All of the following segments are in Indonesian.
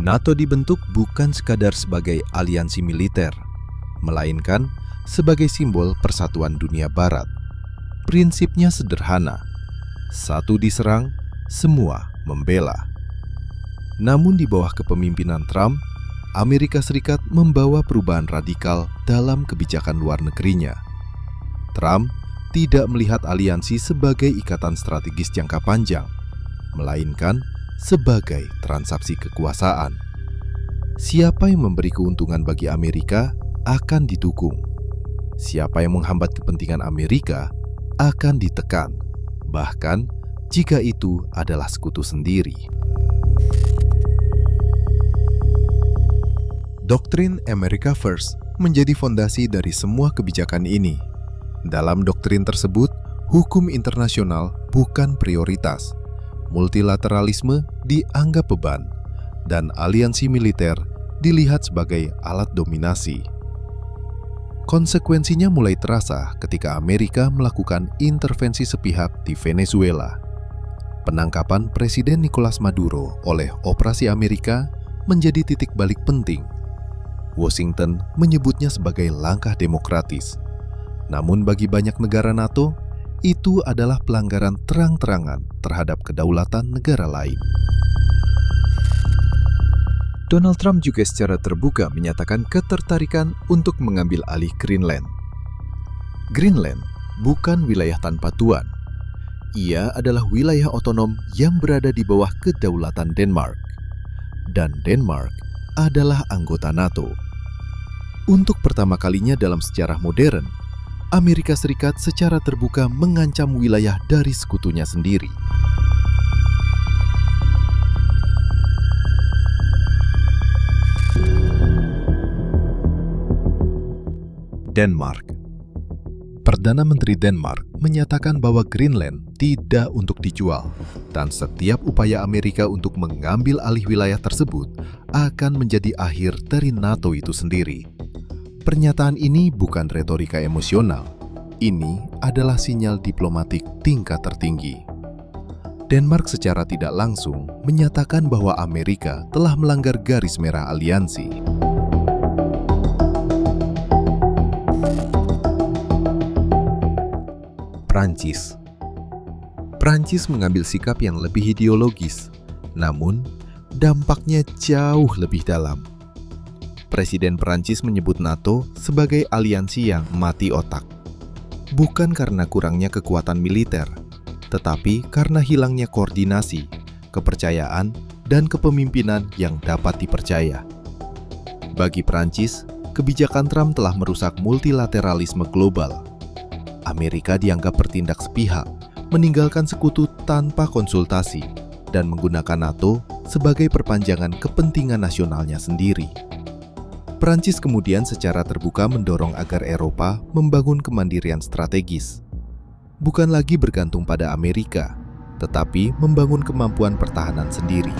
NATO dibentuk bukan sekadar sebagai aliansi militer, melainkan sebagai simbol persatuan dunia barat. Prinsipnya sederhana, satu diserang, semua membela. Namun di bawah kepemimpinan Trump, Amerika Serikat membawa perubahan radikal dalam kebijakan luar negerinya. Trump tidak melihat aliansi sebagai ikatan strategis jangka panjang, melainkan sebagai transaksi kekuasaan. Siapa yang memberi keuntungan bagi Amerika akan didukung. Siapa yang menghambat kepentingan Amerika akan ditekan, bahkan jika itu adalah sekutu sendiri. Doktrin America First menjadi fondasi dari semua kebijakan ini. Dalam doktrin tersebut, hukum internasional bukan prioritas, multilateralisme dianggap beban, dan aliansi militer dilihat sebagai alat dominasi. Konsekuensinya mulai terasa ketika Amerika melakukan intervensi sepihak di Venezuela. Penangkapan Presiden Nicolas Maduro oleh Operasi Amerika menjadi titik balik penting. Washington menyebutnya sebagai langkah demokratis. Namun bagi banyak negara NATO, itu adalah pelanggaran terang-terangan terhadap kedaulatan negara lain. Donald Trump juga secara terbuka menyatakan ketertarikan untuk mengambil alih Greenland. Greenland bukan wilayah tanpa tuan. Ia adalah wilayah otonom yang berada di bawah kedaulatan Denmark. Dan Denmark adalah anggota NATO. Untuk pertama kalinya dalam sejarah modern, Amerika Serikat secara terbuka mengancam wilayah dari sekutunya sendiri. Denmark. Perdana Menteri Denmark menyatakan bahwa Greenland tidak untuk dijual, dan setiap upaya Amerika untuk mengambil alih wilayah tersebut akan menjadi akhir dari NATO itu sendiri. Pernyataan ini bukan retorika emosional. Ini adalah sinyal diplomatik tingkat tertinggi. Denmark secara tidak langsung menyatakan bahwa Amerika telah melanggar garis merah aliansi. Prancis. Prancis mengambil sikap yang lebih ideologis, namun dampaknya jauh lebih dalam. Presiden Prancis menyebut NATO sebagai aliansi yang mati otak. Bukan karena kurangnya kekuatan militer, tetapi karena hilangnya koordinasi, kepercayaan, dan kepemimpinan yang dapat dipercaya. Bagi Prancis, kebijakan Trump telah merusak multilateralisme global. Amerika dianggap bertindak sepihak, meninggalkan sekutu tanpa konsultasi, dan menggunakan NATO sebagai perpanjangan kepentingan nasionalnya sendiri. Prancis kemudian secara terbuka mendorong agar Eropa membangun kemandirian strategis. Bukan lagi bergantung pada Amerika, tetapi membangun kemampuan pertahanan sendiri.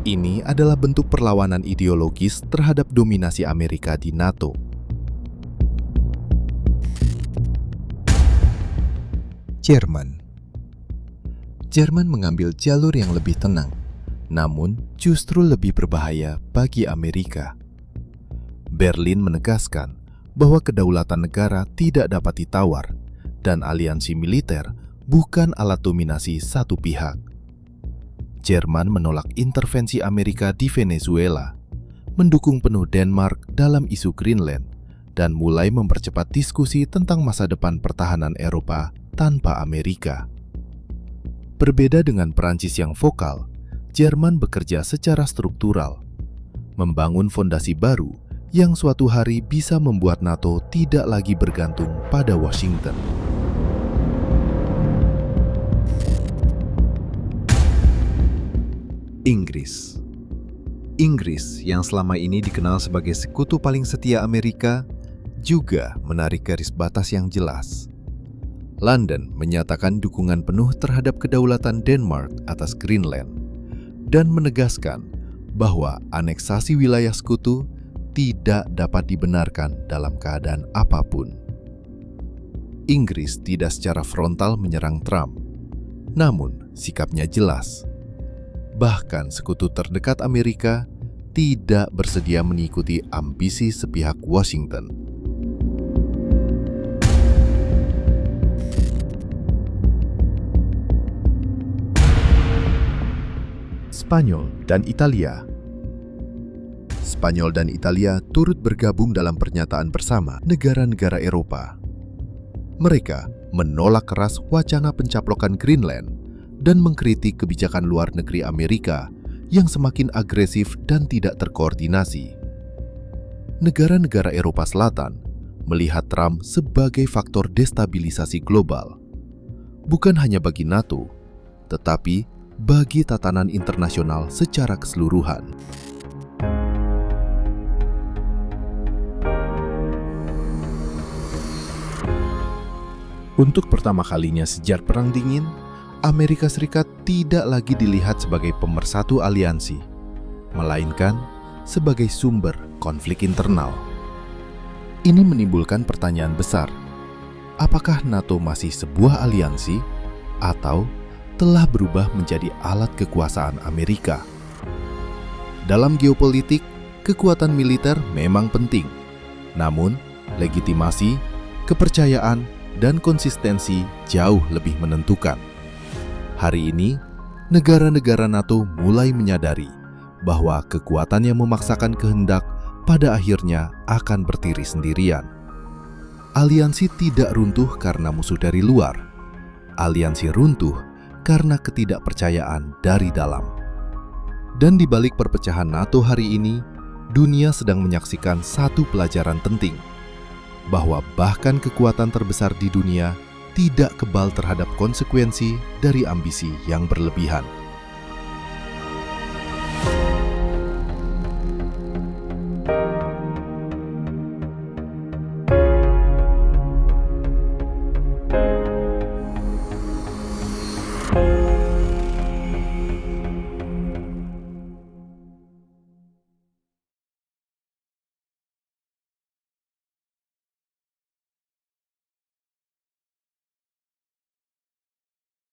Ini adalah bentuk perlawanan ideologis terhadap dominasi Amerika di NATO. Jerman mengambil jalur yang lebih tenang, namun justru lebih berbahaya bagi Amerika. Berlin menegaskan bahwa kedaulatan negara tidak dapat ditawar dan aliansi militer bukan alat dominasi satu pihak. Jerman menolak intervensi Amerika di Venezuela, mendukung penuh Denmark dalam isu Greenland, dan mulai mempercepat diskusi tentang masa depan pertahanan Eropa tanpa Amerika. Berbeda dengan Prancis yang vokal, Jerman bekerja secara struktural, membangun fondasi baru yang suatu hari bisa membuat NATO tidak lagi bergantung pada Washington. Inggris yang selama ini dikenal sebagai sekutu paling setia Amerika, juga menarik garis batas yang jelas. London menyatakan dukungan penuh terhadap kedaulatan Denmark atas Greenland dan menegaskan bahwa aneksasi wilayah sekutu tidak dapat dibenarkan dalam keadaan apapun. Inggris tidak secara frontal menyerang Trump, namun sikapnya jelas. Bahkan sekutu terdekat Amerika tidak bersedia mengikuti ambisi sepihak Washington. Spanyol dan Italia. Spanyol dan Italia turut bergabung dalam pernyataan bersama negara-negara Eropa. Mereka menolak keras wacana pencaplokan Greenland dan mengkritik kebijakan luar negeri Amerika yang semakin agresif dan tidak terkoordinasi. Negara-negara Eropa Selatan melihat Trump sebagai faktor destabilisasi global, bukan hanya bagi NATO, tetapi bagi tatanan internasional secara keseluruhan. Untuk pertama kalinya sejak Perang Dingin, Amerika Serikat tidak lagi dilihat sebagai pemersatu aliansi, melainkan sebagai sumber konflik internal. Ini menimbulkan pertanyaan besar. Apakah NATO masih sebuah aliansi atau telah berubah menjadi alat kekuasaan Amerika? Dalam geopolitik, kekuatan militer memang penting. Namun, legitimasi, kepercayaan, dan konsistensi jauh lebih menentukan. Hari ini, negara-negara NATO mulai menyadari bahwa kekuatan yang memaksakan kehendak pada akhirnya akan berdiri sendirian. Aliansi tidak runtuh karena musuh dari luar. Aliansi runtuh karena ketidakpercayaan dari dalam. Dan di balik perpecahan NATO hari ini, dunia sedang menyaksikan satu pelajaran penting, bahwa bahkan kekuatan terbesar di dunia tidak kebal terhadap konsekuensi dari ambisi yang berlebihan.